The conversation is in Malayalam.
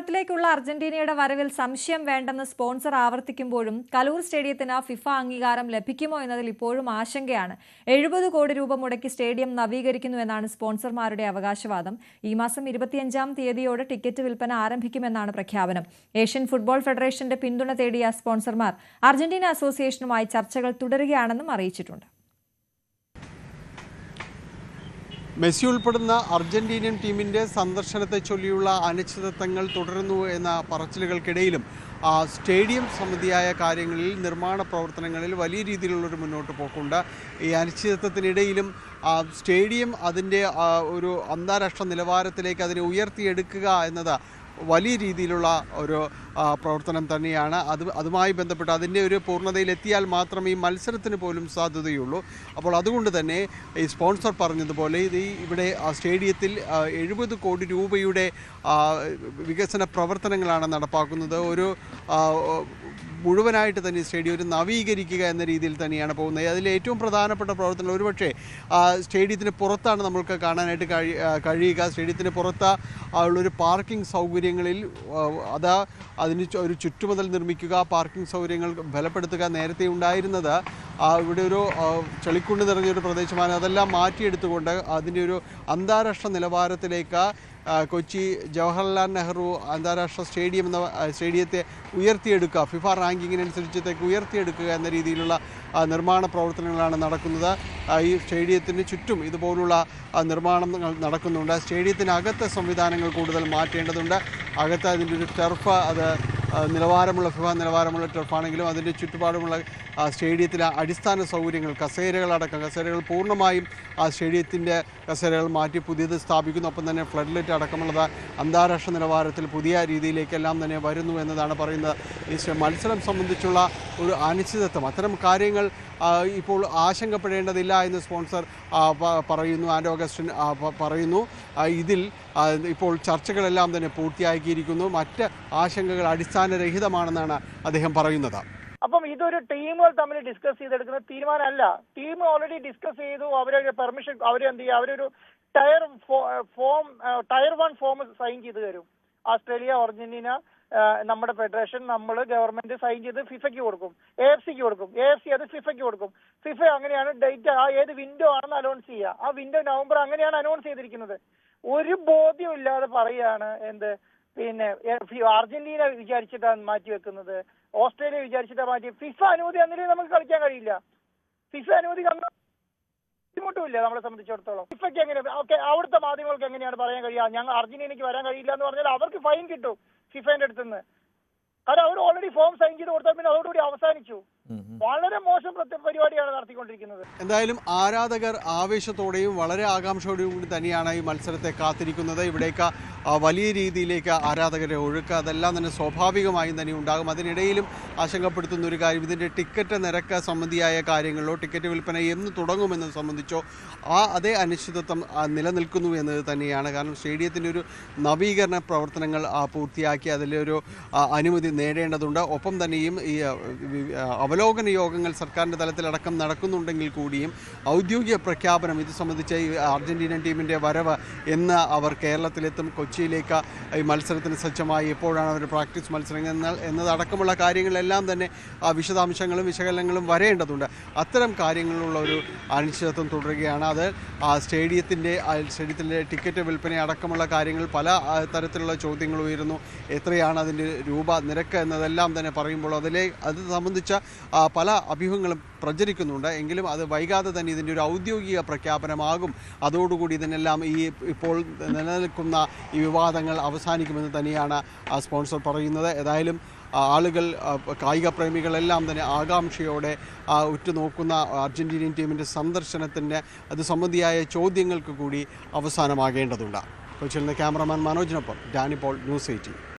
കേരളത്തിലേക്കുള്ള അർജന്റീനയുടെ വരവിൽ സംശയം വേണ്ടെന്ന് സ്പോൺസർ ആവർത്തിക്കുമ്പോഴും കലൂർ സ്റ്റേഡിയത്തിന് ഫിഫ അംഗീകാരം ലഭിക്കുമോ എന്നതിൽ ഇപ്പോഴും ആശങ്കയാണ്. 70 കോടി രൂപ മുടക്കി സ്റ്റേഡിയം നവീകരിക്കുന്നുവെന്നാണ് സ്പോൺസർമാരുടെ അവകാശവാദം. ഈ മാസം 25-ാം തീയതിയോടെ ടിക്കറ്റ് വിൽപ്പന ആരംഭിക്കുമെന്നാണ് പ്രഖ്യാപനം. ഏഷ്യൻ ഫുട്ബോൾ ഫെഡറേഷന്റെ പിന്തുണ തേടിയ സ്പോൺസർമാർ അർജന്റീന അസോസിയേഷനുമായി ചർച്ചകൾ തുടരുകയാണെന്നും അറിയിച്ചിട്ടുണ്ട്. മെസ്സി ഉൾപ്പെടുന്ന അർജന്റീനിയൻ ടീമിൻ്റെ സന്ദർശനത്തെ ചൊല്ലിയുള്ള അനിശ്ചിതത്വങ്ങൾ തുടരുന്നു എന്ന പറച്ചിലുകൾക്കിടയിലും സ്റ്റേഡിയം സംബന്ധിയായ കാര്യങ്ങളിൽ നിർമ്മാണ പ്രവർത്തനങ്ങളിൽ വലിയ രീതിയിലുള്ളൊരു മുന്നോട്ട് പോക്കുണ്ട്. ഈ അനിശ്ചിതത്വത്തിനിടയിലും സ്റ്റേഡിയം അതിൻ്റെ ഒരു അന്താരാഷ്ട്ര നിലവാരത്തിലേക്ക് അതിനെ ഉയർത്തിയെടുക്കുക എന്നത് വലിയ രീതിയിലുള്ള ഒരു പ്രവർത്തനം തന്നെയാണ്. അതുമായി ബന്ധപ്പെട്ട് അതിൻ്റെ ഒരു പൂർണ്ണതയിലെത്തിയാൽ മാത്രമേ ഈ മത്സരത്തിന് പോലും സാധ്യതയുള്ളൂ. അപ്പോൾ അതുകൊണ്ട് തന്നെ ഈ സ്പോൺസർ പറഞ്ഞതുപോലെ ഇവിടെ സ്റ്റേഡിയത്തിൽ 70 കോടി രൂപയുടെ വികസന പ്രവർത്തനങ്ങളാണ് നടപ്പാക്കുന്നത്. ഒരു മുഴുവനായിട്ട് തന്നെ സ്റ്റേഡിയം നവീകരിക്കുക എന്ന രീതിയിൽ തന്നെയാണ് പോകുന്നത്. അതിൽ ഏറ്റവും പ്രധാനപ്പെട്ട പ്രവർത്തനം ഒരുപക്ഷെ സ്റ്റേഡിയത്തിന് പുറത്താണ് നമ്മൾക്ക് കാണാനായിട്ട് കഴിയുക. സ്റ്റേഡിയത്തിന് പുറത്ത് ഉള്ളൊരു പാർക്കിംഗ് സൗകര്യങ്ങളിൽ അതിന് ഒരു ചുറ്റുമതിൽ നിർമ്മിക്കുക, പാർക്കിംഗ് സൗകര്യങ്ങൾ ബലപ്പെടുത്തുക. നേരത്തെ ഉണ്ടായിരുന്നത് ഇവിടെ ഒരു ചെളിക്കുണ്ട് നിറഞ്ഞൊരു പ്രദേശമാണ്. അതെല്ലാം മാറ്റിയെടുത്തുകൊണ്ട് അതിൻ്റെ ഒരു അന്താരാഷ്ട്ര നിലവാരത്തിലേക്ക് കൊച്ചി ജവഹർലാൽ നെഹ്റു അന്താരാഷ്ട്ര സ്റ്റേഡിയം എന്ന സ്റ്റേഡിയത്തെ ഉയർത്തിയെടുക്കുക, ഫിഫ റാങ്കിങ്ങിനനുസരിച്ചത്തേക്ക് ഉയർത്തിയെടുക്കുക എന്ന രീതിയിലുള്ള നിർമ്മാണ പ്രവർത്തനങ്ങളാണ് നടക്കുന്നത്. ഈ സ്റ്റേഡിയത്തിന് ചുറ്റും ഇതുപോലുള്ള നിർമ്മാണം നടക്കുന്നുണ്ട്. സ്റ്റേഡിയത്തിനകത്തെ സംവിധാനങ്ങൾ കൂടുതൽ മാറ്റേണ്ടതുണ്ട്. അകത്ത് അതിൻ്റെ ഒരു ടർഫ് അത് നിലവാരമുള്ള ഫിഫ നിലവാരമുള്ള ടർഫാണെങ്കിലും അതിൻ്റെ ചുറ്റുപാടുമുള്ള സ്റ്റേഡിയത്തിലെ അടിസ്ഥാന സൗകര്യങ്ങൾ, കസേരകൾ പൂർണ്ണമായും സ്റ്റേഡിയത്തിൻ്റെ കസേരകൾ മാറ്റി പുതിയത് സ്ഥാപിക്കുന്നു. ഒപ്പം തന്നെ ഫ്ലഡ് ലൈറ്റ് അടക്കമുള്ളത് അന്താരാഷ്ട്ര നിലവാരത്തിൽ പുതിയ രീതിയിലേക്കെല്ലാം തന്നെ വരുന്നു എന്നതാണ് പറയുന്നത്. ഈ മത്സരം സംബന്ധിച്ചുള്ള ഒരു അനിശ്ചിതത്വം, അത്തരം കാര്യങ്ങൾ ഇപ്പോൾ ആശങ്കപ്പെടേണ്ടതില്ല എന്ന് സ്പോൺസർ പറയുന്നു. ആൻഡോ അഗസ്റ്റിൻ പറയുന്നു. ഇതിൽ ഇപ്പോൾ ചർച്ചകളെല്ലാം തന്നെ പൂർത്തിയാക്കിയിരിക്കുന്നു. മറ്റ് ആശങ്കകൾ അടിസ്ഥാനരഹിതമാണെന്നാണ് അദ്ദേഹം പറയുന്നത്. അപ്പം ഇതൊരു ടീമുകൾ തമ്മിൽ ഡിസ്കസ് ചെയ്തെടുക്കുന്ന തീരുമാനമല്ല. ടീം ഓൾറെഡി ഡിസ്കസ് ചെയ്തു. അവരുടെ പെർമിഷൻ അവരെന്ത് ചെയ്യുക, അവരൊരു ടയർ 1 ഫോം സൈൻ ചെയ്ത് തരും. ഓസ്ട്രേലിയ, അർജന്റീന, നമ്മുടെ ഫെഡറേഷൻ, നമ്മൾ ഗവൺമെന്റ് സൈൻ ചെയ്ത് ഫിഫയ്ക്ക് കൊടുക്കും, AFCക്ക് കൊടുക്കും, AFC അത് ഫിഫയ്ക്ക് കൊടുക്കും. ഫിഫ അങ്ങനെയാണ് ഡേറ്റ് ഏത് വിൻഡോ ആണെന്ന് അനൗൺസ് ചെയ്യുക. ആ വിൻഡോ നവംബർ അങ്ങനെയാണ് അനൗൺസ് ചെയ്തിരിക്കുന്നത്. ഒരു ബോധ്യമില്ലാതെ പറയുകയാണ് പിന്നെ അർജന്റീന വിചാരിച്ചിട്ടാണ് മാറ്റി വെക്കുന്നത്, ഓസ്ട്രേലിയ വിചാരിച്ചിട്ടാണ് മാറ്റി. ഫിഫ അനുമതി തന്നില്ലെങ്കിൽ നമുക്ക് കളിക്കാൻ കഴിയില്ല. ഫിഫ അനുമതി ബുദ്ധിമുട്ടുമില്ല നമ്മളെ സംബന്ധിച്ചിടത്തോളം. ഫിഫയ്ക്ക് എങ്ങനെ അവിടുത്തെ മാധ്യമങ്ങൾക്ക് എങ്ങനെയാണ് പറയാൻ കഴിയുക ഞങ്ങൾ അർജന്റീനയ്ക്ക് വരാൻ കഴിയില്ല എന്ന് പറഞ്ഞാൽ അവർക്ക് ഫൈൻ കിട്ടും ഫിഫേന്റെ അടുത്തുനിന്ന്. കാരണം അവർ ഓൾറെഡി ഫോം സൈൻ ചെയ്ത് കൊടുത്താൽ പിന്നെ അതോടുകൂടി അവസാനിച്ചു. വളരെ മോശം പരിപാടിയാണ് നടത്തിക്കൊണ്ടിരിക്കുന്നത്. എന്തായാലും ആരാധകർ ആവേശത്തോടെയും വളരെ ആകാംക്ഷയോടെയും കൂടി തന്നെയാണ് ഈ മത്സരത്തെ കാത്തിരിക്കുന്നത്. ഇവിടേക്ക് വലിയ രീതിയിലേക്ക് ആരാധകരെ ഒഴുക്കുക അതെല്ലാം തന്നെ സ്വാഭാവികമായും തന്നെ ഉണ്ടാകും. അതിനിടയിലും ആശങ്കപ്പെടുത്തുന്ന ഒരു കാര്യം, ഇതിൻ്റെ ടിക്കറ്റ് നിരക്ക് സംബന്ധിയായ കാര്യങ്ങളിലോ ടിക്കറ്റ് വിൽപ്പന എന്ന് തുടങ്ങുമെന്നത് സംബന്ധിച്ചോ അതേ അനിശ്ചിതത്വം നിലനിൽക്കുന്നു എന്നത് തന്നെയാണ്. കാരണം സ്റ്റേഡിയത്തിൻ്റെ ഒരു നവീകരണ പ്രവർത്തനങ്ങൾ പൂർത്തിയാക്കി അതിലൊരു അനുമതി നേടേണ്ടതുണ്ട്. ഒപ്പം തന്നെയും ഈ അവലോകന യോഗങ്ങൾ സർക്കാരിൻ്റെ തലത്തിലടക്കം നടക്കുന്നുണ്ടെങ്കിൽ കൂടിയും ഔദ്യോഗിക പ്രഖ്യാപനം ഇത് സംബന്ധിച്ച് ഈ അർജന്റീനൻ ടീമിൻ്റെ വരവ് എന്ന് അവർ കേരളത്തിലെത്തും, കൊച്ചിയിലേക്ക് ഈ മത്സരത്തിന് സജ്ജമായി എപ്പോഴാണ് അവർ പ്രാക്ടീസ് മത്സരങ്ങൾ എന്നതടക്കമുള്ള കാര്യങ്ങളെല്ലാം തന്നെ വിശദാംശങ്ങളും വിശകലനങ്ങളും വരേണ്ടതുണ്ട്. അത്തരം കാര്യങ്ങളിലുള്ള ഒരു അനിശ്ചിതത്വം തുടരുകയാണ്. അത് സ്റ്റേഡിയത്തിൻ്റെ ടിക്കറ്റ് വിൽപ്പന അടക്കമുള്ള കാര്യങ്ങൾ പല തരത്തിലുള്ള ചോദ്യങ്ങൾ ഉയരുന്നു. എത്രയാണ് അതിൻ്റെ രൂപ നിരക്ക് എന്നതെല്ലാം തന്നെ പറയുമ്പോൾ അത് സംബന്ധിച്ച പല അഭ്യൂഹങ്ങളും പ്രചരിക്കുന്നുണ്ട്. എങ്കിലും അത് വൈകാതെ തന്നെ ഇതിൻ്റെ ഒരു ഔദ്യോഗിക പ്രഖ്യാപനമാകും. അതോടുകൂടി ഇതിനെല്ലാം ഇപ്പോൾ നിലനിൽക്കുന്ന ഈ വിവാദങ്ങൾ അവസാനിക്കുമെന്ന് തന്നെയാണ് സ്പോൺസർ പറയുന്നത്. ഏതായാലും ആളുകൾ, കായിക പ്രേമികളെല്ലാം തന്നെ ആകാംക്ഷയോടെ ഉറ്റുനോക്കുന്ന അർജന്റീനിയൻ ടീമിൻ്റെ സന്ദർശനത്തിൻ്റെ അത് സംബന്ധിയായ ചോദ്യങ്ങൾക്ക് കൂടി അവസാനമാകേണ്ടതുണ്ട്. കൊച്ചിയിൽ നിന്ന് ക്യാമറമാൻ മനോജിനൊപ്പം ഡാനി പോൾ, ന്യൂസ് 18.